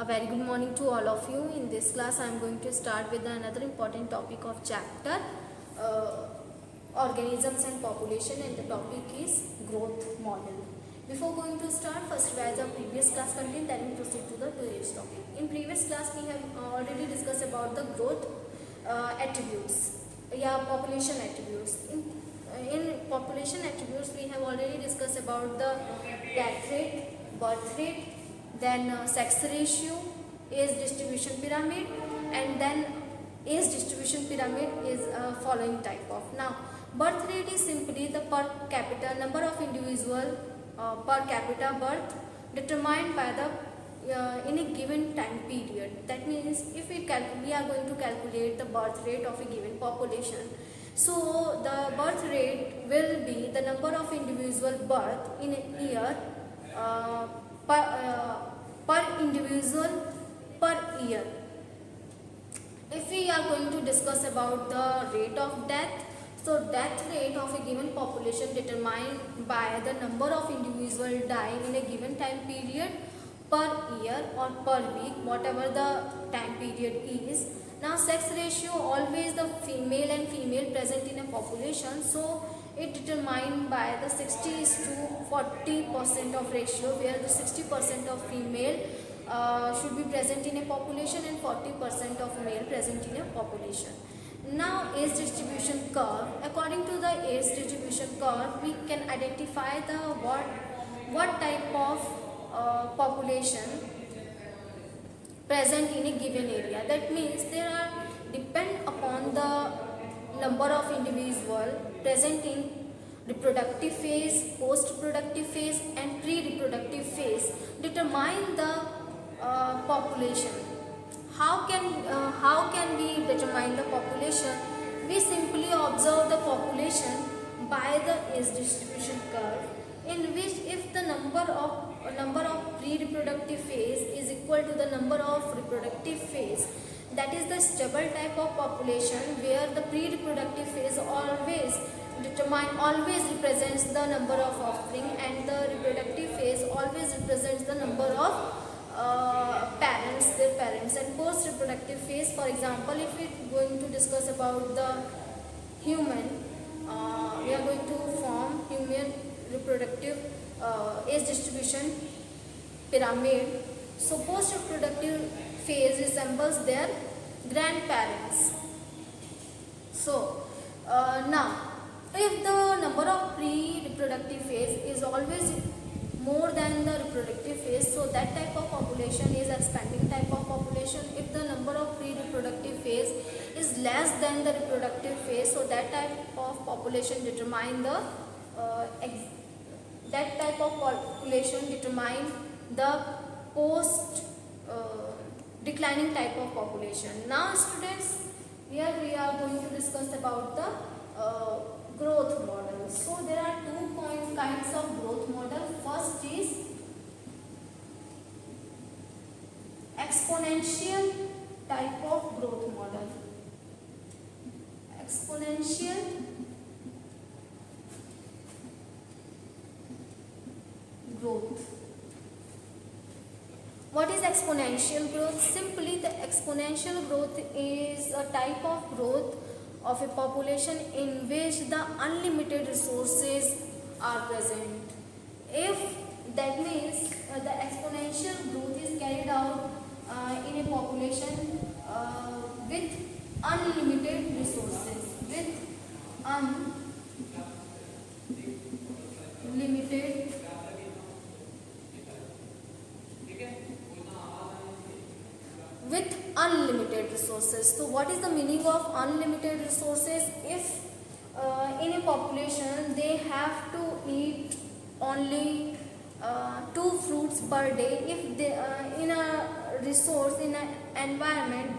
A very good morning to all of you. In this class, I am going to start with another important topic of chapter organisms and population, and the topic is growth model. Before going to start, first revise our previous class content, then we proceed to the today's topic. In previous class, we have already discussed about the growth attributes, population attributes. In population attributes, we have already discussed about the death rate, birth rate, then sex ratio, age distribution pyramid, and then age distribution pyramid is following type of. Now, birth rate is simply the per capita number of individual per capita birth determined by the in a given time period. That means if we are going to calculate the birth rate of a given population. So the birth rate will be the number of individual birth in a year per individual per year. If we are going to discuss about the rate of death, so death rate of a given population determined by the number of individuals dying in a given time period per year or per week, whatever the time period is. Now, sex ratio, always the female and female present in a population, so it determined by the 60:40% of ratio, where the 60% of female should be present in a population and 40% of male present in a population. Now, age distribution curve. According to the age distribution curve, we can identify the what type of population present in a given area. That means there are depend upon the number of individual present in reproductive phase, post-reproductive phase, and pre-reproductive phase determine the population. How can we determine the population? We simply observe the population by the age distribution curve, in which if the number of pre-reproductive phase is equal to the number of reproductive phase, that is the stable type of population, where the pre-reproductive phase always represents the number of offspring, and the reproductive phase always represents the number of their parents. And post-reproductive phase, for example, if we are going to discuss about the human, we are going to form human reproductive age distribution pyramid. So post-reproductive phase resembles their grandparents. So now, if the number of pre-reproductive phase is always more than the reproductive phase, so that type of population is expanding type of population. If the number of pre-reproductive phase is less than the reproductive phase, so that type of population determine the post declining type of population. Now, students, here we are going to discuss about the growth model. So there are two kinds of growth model. First is exponential type of growth model. Exponential growth. What is exponential growth? Simply, the exponential growth is a type of growth of a population in which the unlimited resources are present. If that means the exponential growth is carried out in a population with unlimited resources, with unlimited resources. So what is the meaning of unlimited resources? If in a population they have to eat only 2 fruits per day, if they in a resource, in an environment,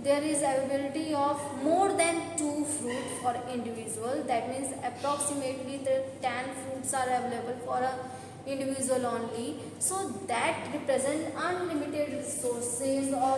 there is availability of more than 2 fruits for individual, that means approximately the 10 fruits are available for a individual only. So that represent unlimited resources or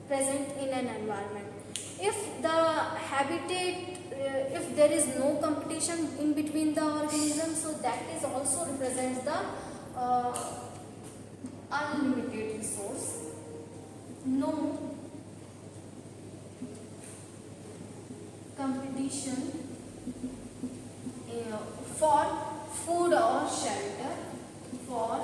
present in an environment. If the habitat, if there is no competition in between the organisms, so that is also represents the unlimited no competition for food or shelter, for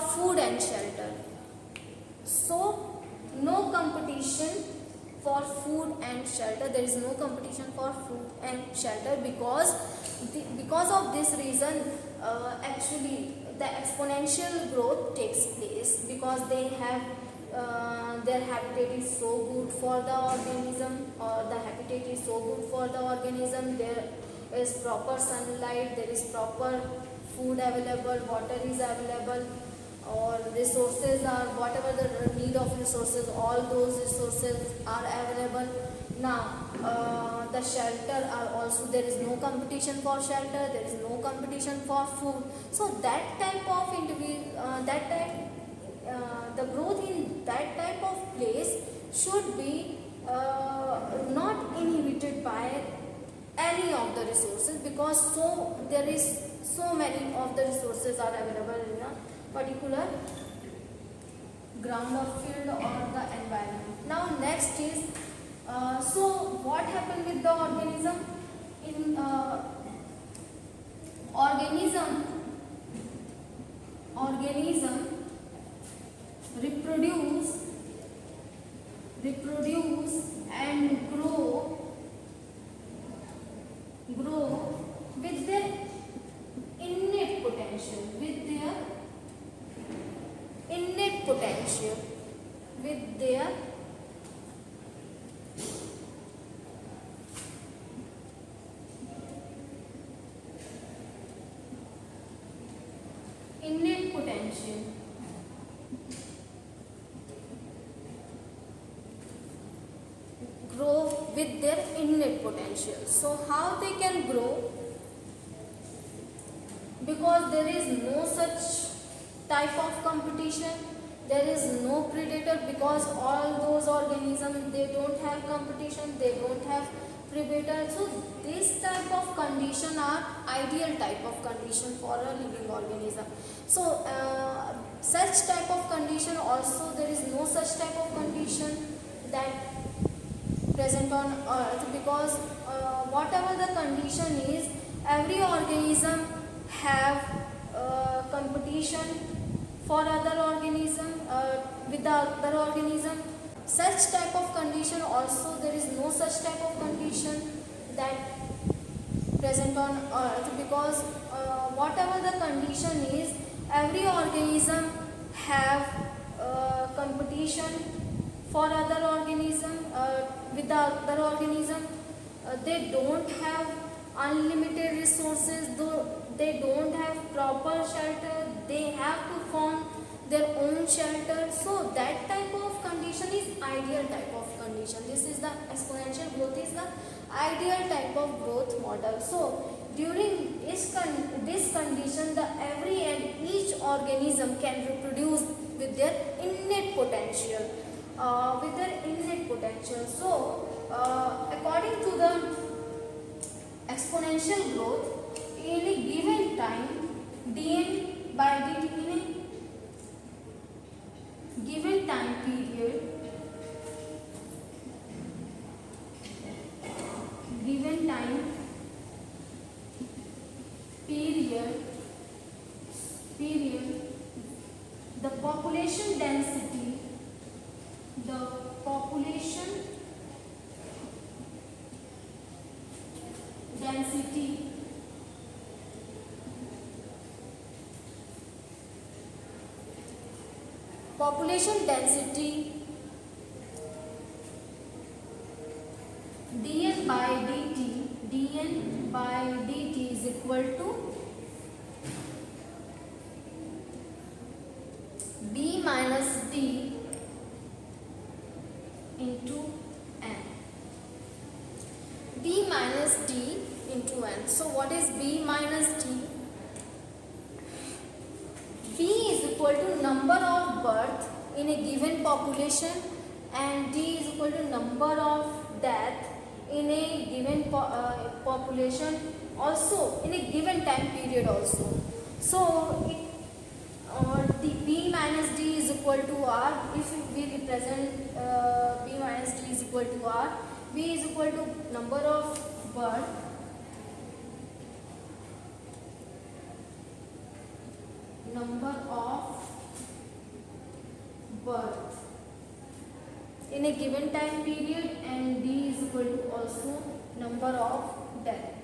food and shelter. So no competition for food and shelter. There is no competition for food and shelter because of this reason actually the exponential growth takes place, because they have their habitat is so good for the organism, or the habitat is so good for the organism. There is proper sunlight, there is proper food available, water is available, or resources are whatever the need of resources, all those resources are available. Now the shelter are also, there is no competition for shelter, there is no competition for food. So that type of the growth in that type of place should be not inhibited by any of the resources, because there is so many of the resources are available in a particular ground or field or the environment. Now next is so what happened with the organism? In organism reproduce and grow with their innate potential, with their innate potential. Grow with their innate potential. So how they can grow? Because there is no such type of competition, there is no predator, because all those organisms, they don't have competition, they don't have predator. So this type of condition are ideal type of condition for a living organism. So such type of condition also, there is no such type of condition that present on earth, because whatever the condition is, every organism have competition for other organism with the other organism. Such type of condition also, there is no such type of condition that present on earth, because whatever the condition is, every organism have competition for other organism with the other organism. They don't have unlimited resources, though they don't have proper shelter, they have to form their own shelter. So that type of condition is ideal type of condition. This is the exponential growth is the ideal type of growth model. So during this condition, the every and each organism can reproduce with their innate potential. So according to the exponential growth, in a given time, dn by dt, in a given time period, the population density dn by dt is equal to b minus d into n. b minus d into n. So what is b minus d? B is equal to number of birth in a given population, and D is equal to number of death in a given population, also in a given time period also. So it the B minus D is equal to R. If we represent B minus D is equal to R, B is equal to number of bird, in a given time period, and D is equal to also number of death.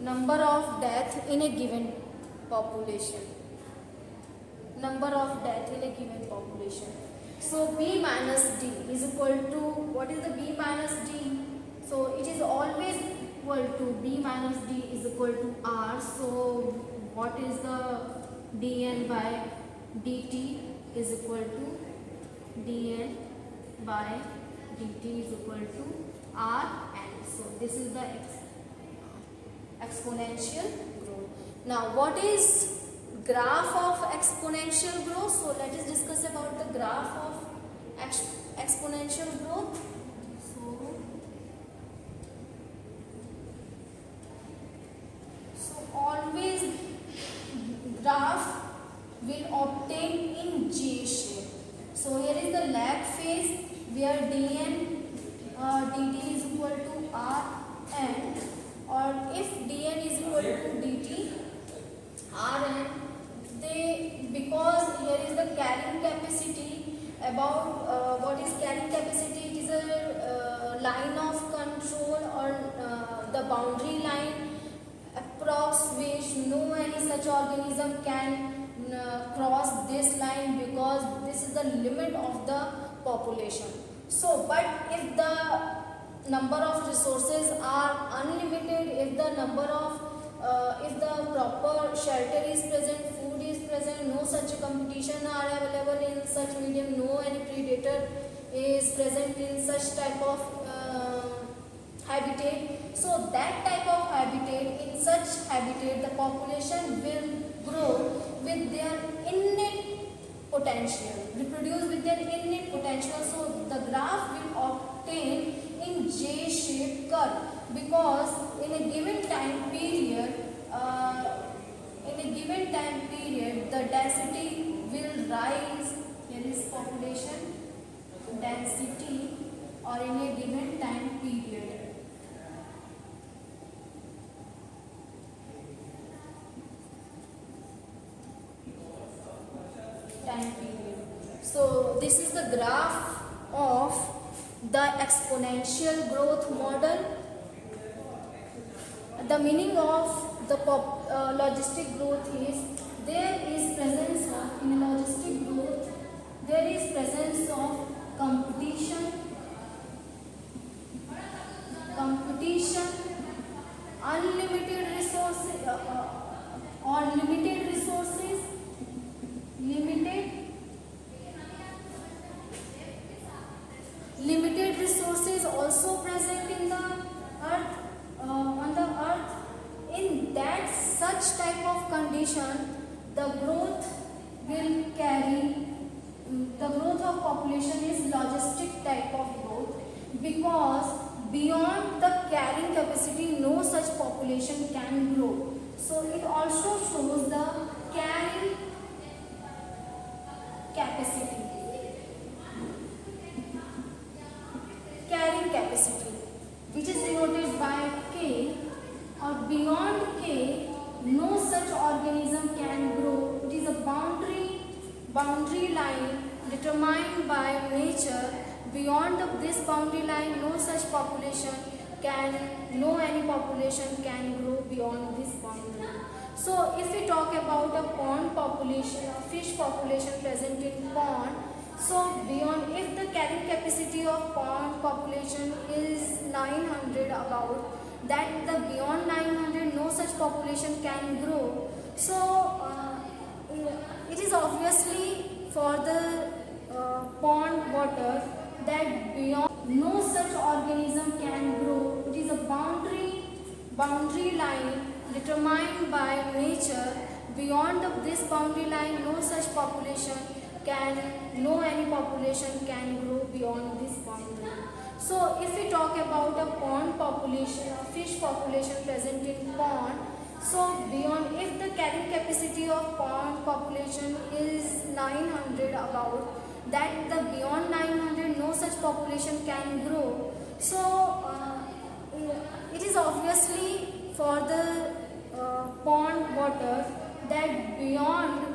Number of death in a given population. So B minus D is equal to, what is the B minus D? So it is always equal to, B minus D is equal to R. So what is the dN by dt is equal to, dN by dt is equal to Rn. So this is the exponential growth. Now what is graph of exponential growth? So let us discuss about the graph of exponential growth. So always graph will obtain in J shape. So here is the lag phase where dN dt is equal to Rn, or if dN is equal to dt Rn, because here is the carrying capacity. About what is carrying capacity? It is a line of control, or the boundary line approx which no any such organism can cross this line, because this is the limit of the population. So but if the number of resources are unlimited, if the number of if the proper shelter is present, food is present, no such competition are available in such medium, no any predator is present in such type of habitat. So that type of habitat, in such habitat, the population will grow with their innate potential, reproduce with their innate potential. So the graph will obtain in J-shaped curve, because in a given time period, the density will rise. Here is population density, or in a given time period. So this is the graph of the exponential growth model. The meaning of the logistic growth is, there is presence of, in logistic growth, there is presence of competition, unlimited resources, or limited resources, limited resources also present in the earth, on the earth. In that such type of condition, the growth will carry, the growth of population is logistic type of growth, because beyond the carrying capacity no such population can grow. So it also shows the carrying capacity, which is denoted by K, or beyond K no such organism can grow. It is a boundary line determined by nature. Beyond this boundary line no such population can, no any population can grow beyond this boundary. So if we talk about a pond population, a fish population present in pond, so beyond, if the carrying capacity of pond population is 900 about, that the beyond 900 no such population can grow. So it is obviously for the pond water that beyond no such organism can grow. It is a boundary line determined by nature. Beyond this boundary line no such population no any population can grow beyond this boundary. So if we talk about a pond population, a fish population present in pond, so beyond, if the carrying capacity of pond population is 900 about, that the beyond 900 no such population can grow. So it is obviously for the pond water that beyond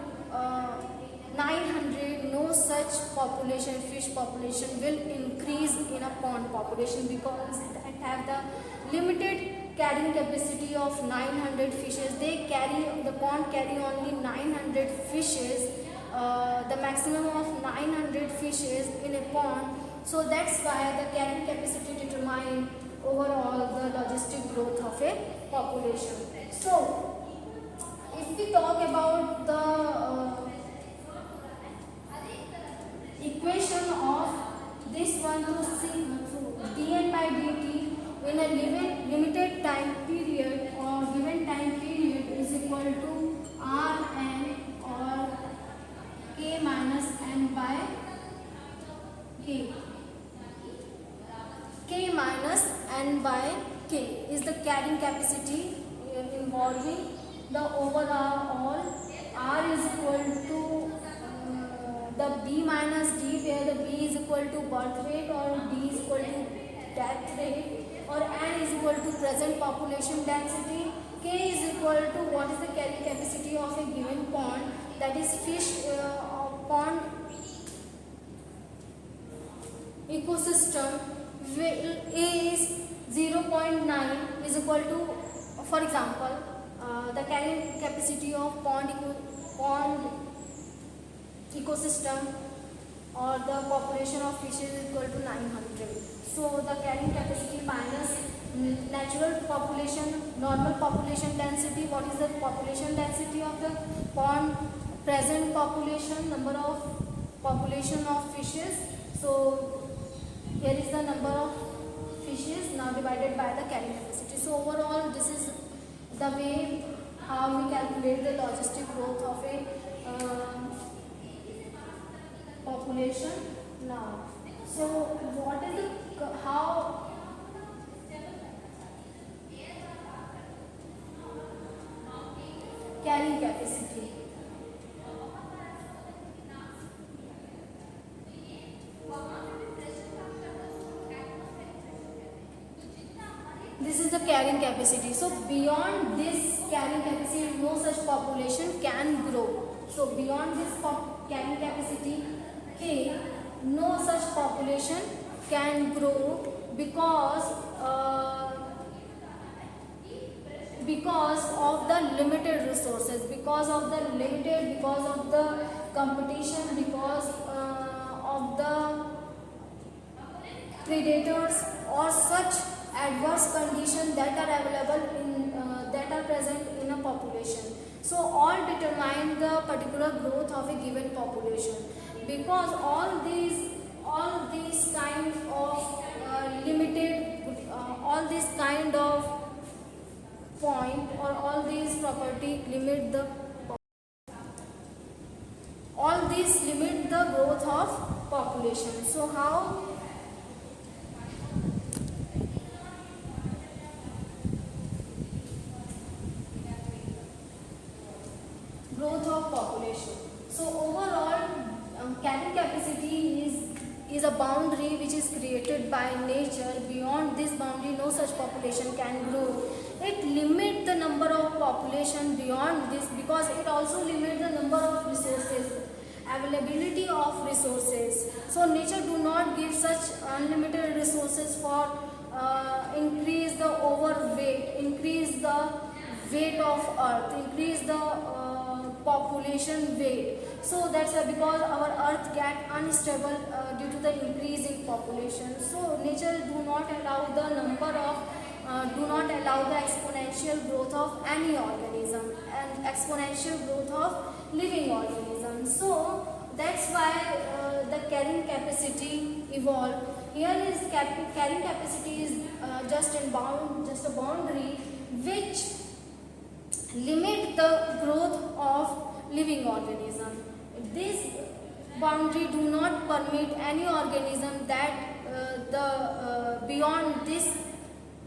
900 no such population, fish population will increase in a pond population, because that have the limited carrying capacity of 900 fishes. The pond carry only 900 fishes, the maximum of 900 fishes in a pond. So that's why the carrying capacity determine overall the logistic growth of a population. So if we talk about the equation of this one to see dn by dt in a limited time period or given time period is equal to Rn or k minus n by k. K minus n by k is the carrying capacity involving the overall R is equal to the B minus D, where the B is equal to birth rate or D is equal to death rate, or N is equal to present population density, K is equal to what is the carrying capacity of a given pond, that is fish pond ecosystem is 0.9 is equal to, for example, the carrying capacity of pond ecosystem or the population of fishes is equal to 900. So the carrying capacity minus natural population, normal population density. What is the population density of the pond? Present population, number of population of fishes. So here is the number of fishes now divided by the carrying capacity. So overall, this is the way how we calculate the logistic growth of a population now. So what is the how carrying capacity? This is the carrying capacity. So beyond this carrying capacity, no such population can grow. So beyond this carrying capacity K, no such population can grow because of the limited resources, because of the competition, because of the predators or such adverse conditions that are available in that are present in a population. So all determine the particular growth of a given population, because all these kind of all these kind of point or all these property limit the growth of population. So how growth of population. So overall carrying capacity is a boundary which is created by nature. Beyond this boundary no such population can grow. It limits the number of population beyond this, because it also limits the number of resources, availability of resources. So nature do not give such unlimited resources for increase the overweight, increase the weight of earth, increase the population weight. So that's why, because our earth get unstable due to the increase in population. So nature do not allow the exponential growth of any organism and exponential growth of living organisms. So that's why the carrying capacity evolved. Here is carrying capacity is just a boundary which limit the growth of living organism. This boundary do not permit any organism that beyond this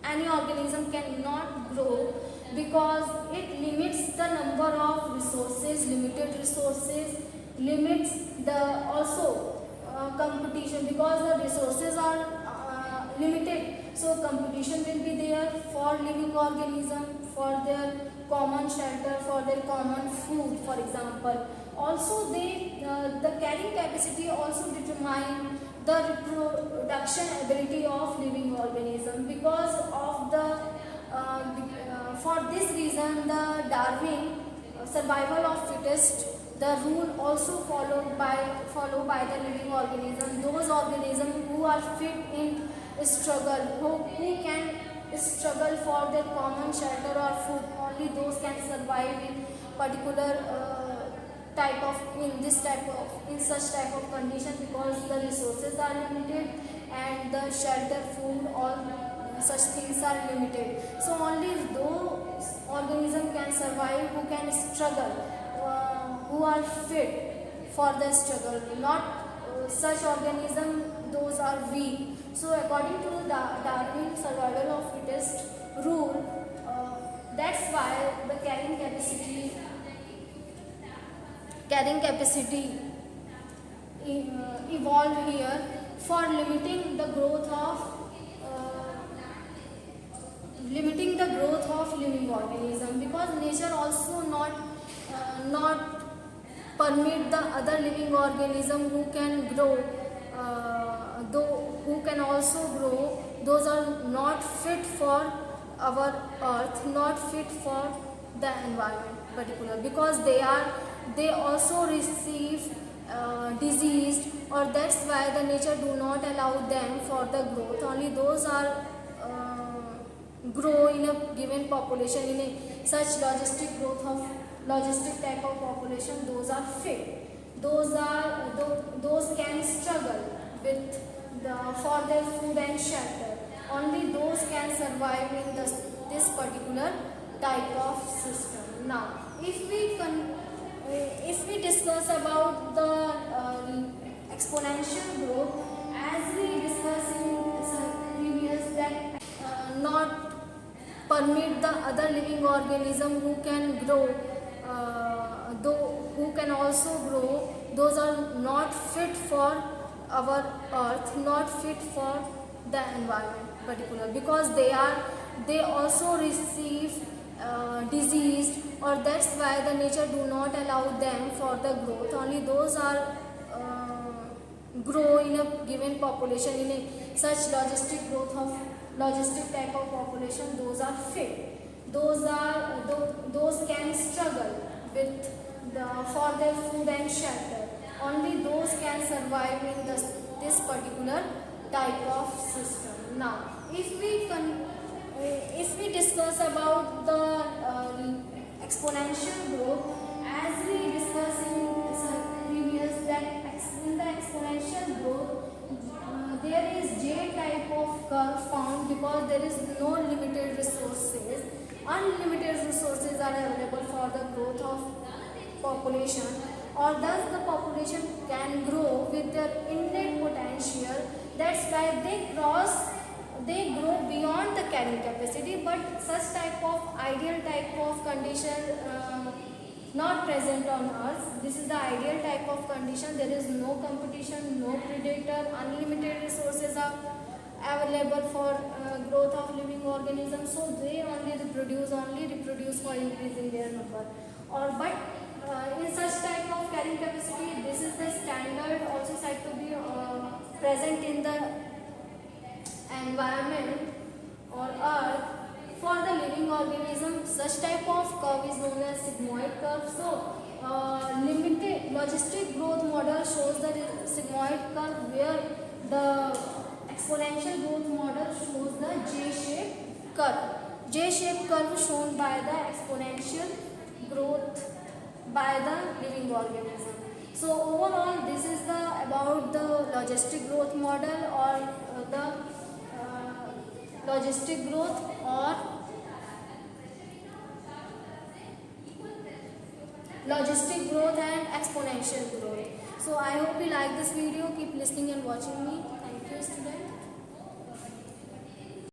any organism cannot grow, because it limits the number of resources, limited resources, limits the also competition, because the resources are limited, so competition will be there for living organism, for their common shelter, for their common food, for example. Also the carrying capacity also determine the reproduction ability of living organism, because of the for this reason the Darwin survival of fittest, the rule also followed by the living organism. Those organisms who are fit in struggle, who can struggle for their common shelter or food, only those can survive in particular type of in such type of condition, because the resources are limited and the shelter, food, all such things are limited. So only those organisms can survive who can struggle, who are fit for the struggle, not such organism those are weak. So according to the Darwin survival of fittest rule, that's why the carrying capacity evolved here for limiting the growth of living organism, because nature also not permit the other living organism who can grow, though who can also grow, those are not fit for our earth, not fit for the environment particular, because they also receive diseased, or that's why the nature do not allow them for the growth, only those are grow in a given population, in a such logistic type of population, those are fit, those can struggle with for their food and shelter, only those can survive in this particular type of system. Now if we discuss about the exponential growth, as we discussed in previous, that not permit the other living organism who can grow, though who can also grow, those are not fit for our earth, not fit for the environment particular, because they also receive diseased, or that's why the nature do not allow them for the growth, only those are grow in a given population, in a such logistic type of population, those are fit, those can struggle with for their food and shelter, only those can survive in this particular type of system. Now if we discuss about the exponential growth, as we discussed in previous, that in the exponential growth there is J type of curve found, because there is no limited resources, unlimited resources are available for the growth of population, or thus the population can grow with their innate potential, that's why they grow beyond the carrying capacity, but such type of ideal type of condition not present on earth. This is the ideal type of condition, there is no competition, no predator, unlimited resources are available for growth of living organisms, so they only reproduce for increasing their number, or but in such type of carrying capacity, this is the standard also said to be present in the environment or earth for the living organism. Such type of curve is known as sigmoid curve. So limited logistic growth model shows the sigmoid curve, where the exponential growth model shows the J-shaped curve. J-shaped curve shown by the exponential growth by the living organism. So overall, this is the about the logistic growth model, or the logistic growth, or logistic growth and exponential growth. So I hope you like this video. Keep listening and watching me.